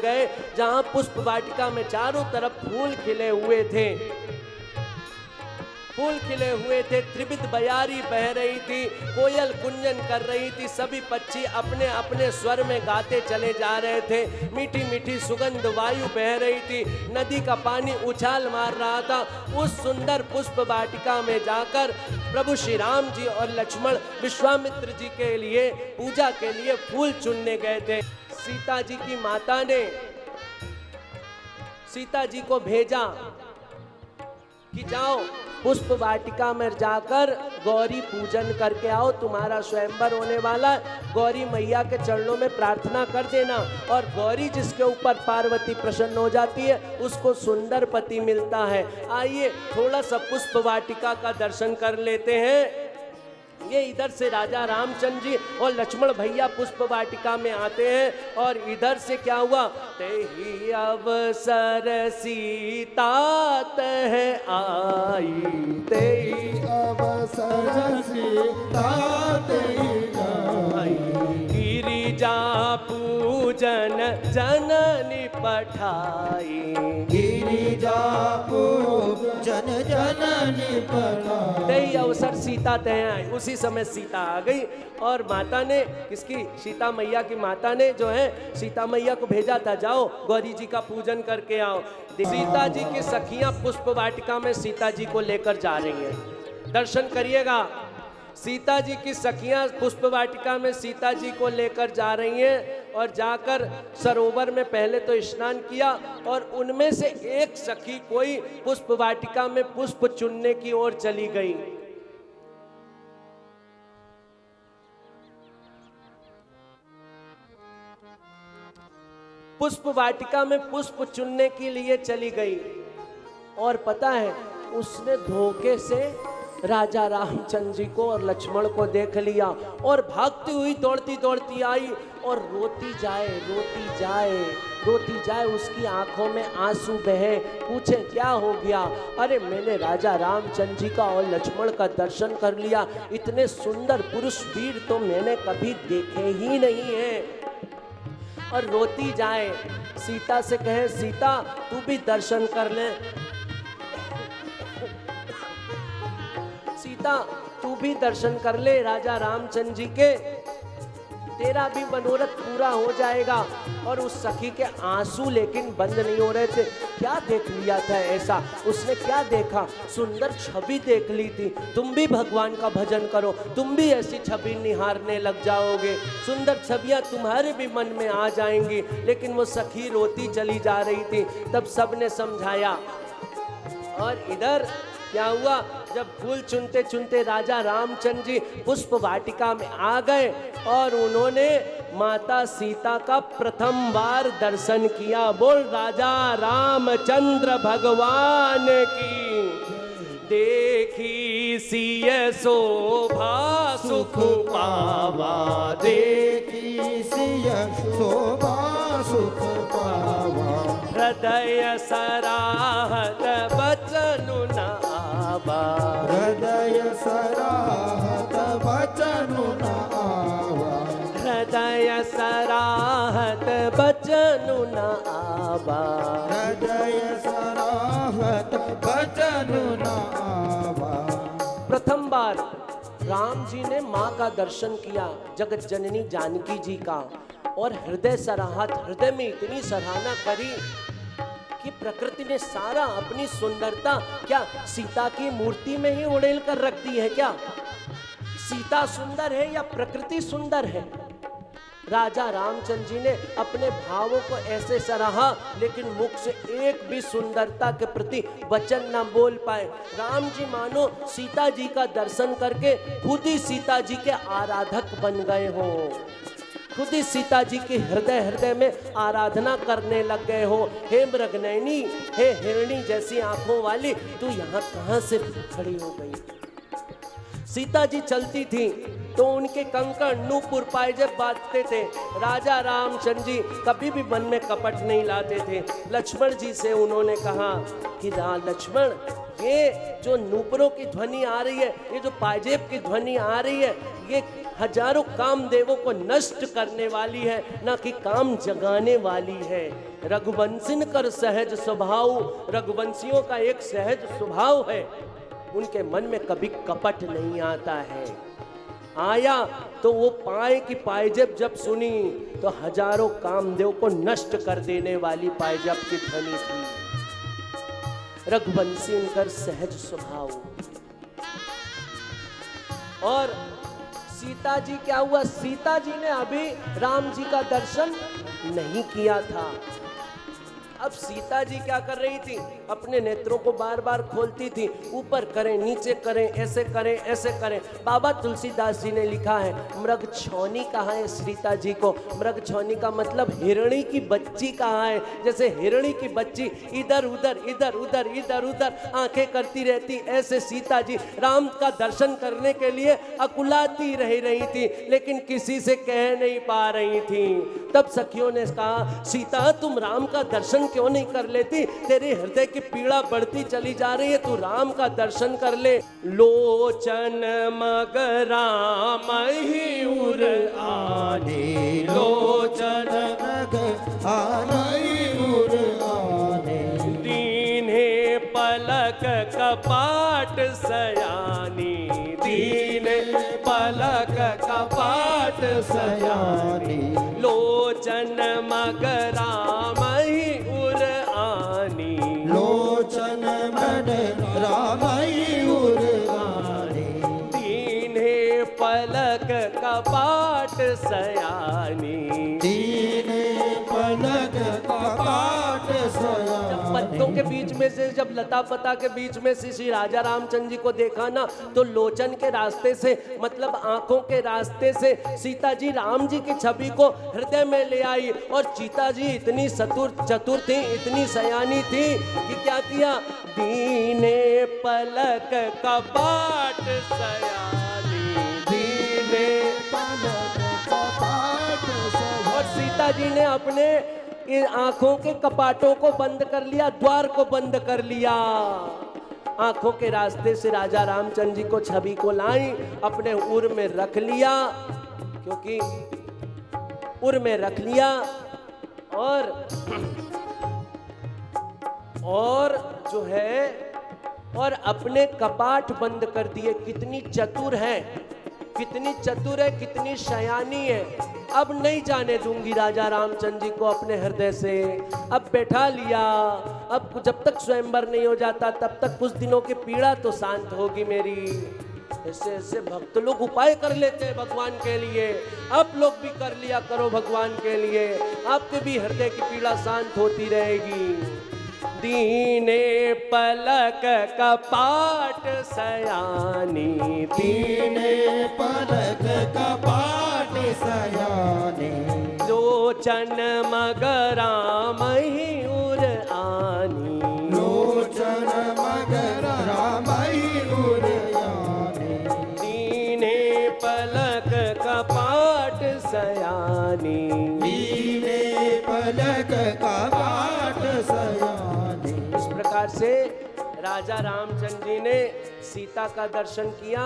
गए जहां पुष्प वाटिका में चारों तरफ फूल खिले हुए थे, फूल खिले हुए थे, त्रिविध बयारी बह रही थी, कोयल गुंजन कर रही थी, सभी पक्षी अपने अपने स्वर में गाते चले जा रहे थे, मीठी मीठी सुगंध वायु बह रही थी, नदी का पानी उछाल मार रहा था। उस सुंदर पुष्प वाटिका में जाकर प्रभु श्री राम जी और लक्ष्मण विश्वामित्र जी के लिए पूजा के लिए फूल चुनने गए थे। सीता जी की माता ने सीता जी को भेजा कि जाओ पुष्प वाटिका में जाकर गौरी पूजन करके आओ, तुम्हारा स्वयंवर होने वाला, गौरी मैया के चरणों में प्रार्थना कर देना, और गौरी जिसके ऊपर पार्वती प्रसन्न हो जाती है उसको सुंदर पति मिलता है। आइए थोड़ा सा पुष्प वाटिका का दर्शन कर लेते हैं। ये इधर से राजा रामचंद्र जी और लक्ष्मण भैया पुष्प वाटिका में आते हैं, और इधर से क्या हुआ, तेहि अवसर सीता तह आई, तेहि अवसर सीता तह आई, गिरिजा पूजन जननी पठाई, गिरिजा पूजन जननी पठाई, तेहि अवसर सीता तह आई। उसी समय सीता आ गई, और माता ने किसकी, सीता मैया की माता ने जो है सीता मैया को भेजा था, जाओ गौरी जी का पूजन करके आओ। सीता जी की सखियां पुष्प वाटिका में सीता जी को लेकर जा रही हैं, दर्शन करिएगा। सीता जी की सखियां पुष्प वाटिका में सीता जी को लेकर जा रही हैं, और जाकर सरोवर में पहले तो स्नान किया, और उनमें से एक सखी कोई पुष्प वाटिका में पुष्प चुनने की ओर चली गई। पुष्प वाटिका में पुष्प चुनने के लिए चली गई, और पता है उसने धोखे से राजा रामचंद्र जी को और लक्ष्मण को देख लिया, और भागती हुई दौड़ती दौड़ती आई, और रोती जाए रोती जाए रोती जाए, उसकी आंखों में आंसू बहे, पूछे क्या हो गया। अरे मैंने राजा रामचंद्र जी का और लक्ष्मण का दर्शन कर लिया, इतने सुंदर पुरुष वीर तो मैंने कभी देखे ही नहीं है। और रोती जाए, सीता से कहे सीता तू भी दर्शन कर ले, सीता तू भी दर्शन कर ले राजा रामचंद्र जी के, तेरा भी मनोरथ पूरा हो जाएगा। और उस सखी के आंसू लेकिन बंद नहीं हो रहे थे। क्या देख लिया था ऐसा, उसने क्या देखा, सुंदर छवि देख ली थी। तुम भी भगवान का भजन करो, तुम भी ऐसी छवि निहारने लग जाओगे, सुंदर छवियां तुम्हारे भी मन में आ जाएंगी। लेकिन वो सखी रोती चली जा रही थी। तब सबने समझाया, और इधर क्या हुआ, जब फूल चुनते चुनते राजा रामचंद्र जी पुष्प वाटिका में आ गए, और उन्होंने माता सीता का प्रथम बार दर्शन किया। बोल राजा रामचंद्र भगवान की। देखी सिय शोभा सुख पावा, देखी सिय शोभा सुख पावा, हृदय सराहत बचनु न आवा, हृदय सराहत बचनु न आवा, हृदय सराहत बचनु न आवा, हृदय सराहत बचनु न आवा। प्रथम बार राम जी ने माँ का दर्शन किया, जगत जननी जानकी जी का, और हृदय सराहत, हृदय में इतनी सराहना करी कि प्रकृति ने सारा अपनी सुंदरता क्या सीता की मूर्ति में ही उड़ेल कर रख दी है। क्या सीता सुंदर है या प्रकृति सुंदर है? राजा रामचंद्र जी ने अपने भावों को ऐसे सराहा, लेकिन मुख से एक भी सुंदरता के प्रति वचन न बोल पाए। राम जी मानो सीता जी का दर्शन करके खुद ही सीता जी के आराधक बन गए हो, खुद ही सीता जी की हृदय हृदय में आराधना करने लग गए हो। हे मृगनयनी, हे हिरणी जैसी आंखों वाली, तू यहाँ कहाँ से खड़ी हो गई? सीता जी चलती थी तो उनके कंकड़ नूपुर पायजेब बांधते थे। राजा रामचंद्र जी कभी भी मन में कपट नहीं लाते थे। लक्ष्मण जी से उन्होंने कहा कि लक्ष्मण, ये जो नूपुरों की ध्वनि आ रही है, ये जो पायजेब की ध्वनि आ रही है, ये हजारों कामदेवों को नष्ट करने वाली है, ना कि काम जगाने वाली है। रघुवंशिन कर सहज स्वभाव, रघुवंशियों का एक सहज स्वभाव है, उनके मन में कभी कपट नहीं आता है। आया तो वो पाए की पायजेब जब सुनी तो हजारों कामदेव को नष्ट कर देने वाली पायजेब की ध्वनि थी। रघुवंशी इनकर सहज स्वभाव। और सीता जी क्या हुआ, सीता जी ने अभी राम जी का दर्शन नहीं किया था। अब सीता जी क्या कर रही थी, अपने नेत्रों को बार बार खोलती थी, ऊपर करें नीचे करें, ऐसे करें ऐसे करें। बाबा तुलसीदास जी ने लिखा है मृग छौनी कहा है सीता जी को। मृग छौनी का मतलब हिरणी की बच्ची कहा है। जैसे हिरणी की बच्ची इधर उधर इधर उधर इधर उधर आंखें करती रहती, ऐसे सीता जी राम का दर्शन करने के लिए अकुलाती रह रही थी, लेकिन किसी से कह नहीं पा रही थी। तब सखियों ने कहा सीता तुम राम का दर्शन क्यों नहीं कर लेती, तेरे हृदय की पीड़ा बढ़ती चली जा रही है, तू राम का दर्शन कर ले। लोचन मग राम ही उर आने, लोचन मग आने उर आने, दीन्हे पलक कपाट सयानी, दीन्हे पलक कपाट सयानी, लोचन मग राम ही उर आनी, लोचन मग राम ही उर आने, दीन्हे पलक कपाट सयानी, दीन्हे पलक कपाट सयानी। पत्तों के बीच में से, जब लता पता के बीच में से श्री राजा रामचंद्र जी को देखा ना, तो लोचन के रास्ते से मतलब आंखों के रास्ते से सीता जी राम जी की छवि को हृदय में ले आई। और सीता जी इतनी चतुर थी, इतनी सयानी थी कि क्या किया, दीने पलक कपाट सयानी, दीने पलक कपाट सयानी। और सीता जी ने अपने इन आंखों के कपाटों को बंद कर लिया, द्वार को बंद कर लिया। आंखों के रास्ते से राजा रामचंद्र जी को छवि को लाई, अपने उर में रख लिया, क्योंकि उर में रख लिया। और जो है, और अपने कपाट बंद कर दिए। कितनी चतुर है, कितनी चतुर है, कितनी शयानी है। अब नहीं जाने दूंगी राजा रामचंद्र जी को अपने हृदय से। अब बैठा लिया, अब जब तक स्वयंवर नहीं हो जाता तब तक कुछ दिनों की पीड़ा तो शांत होगी मेरी। ऐसे ऐसे भक्त लोग उपाय कर लेते हैं भगवान के लिए। आप लोग भी कर लिया करो भगवान के लिए, आपके भी हृदय की पीड़ा शांत होती रहेगी। दीने पलक कपाट सयानी, दीने पलक कपाट सयानी, लोचन मग राम ही उर आनी, लोचन मग राम ही उर आनी, दीने पलक कपाट सयानी, दीने पलक कपाट सयानी। इस प्रकार से राजा रामचंद्र जी ने सीता का दर्शन किया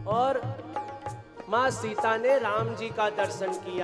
और माँ सीता ने राम जी का दर्शन किया।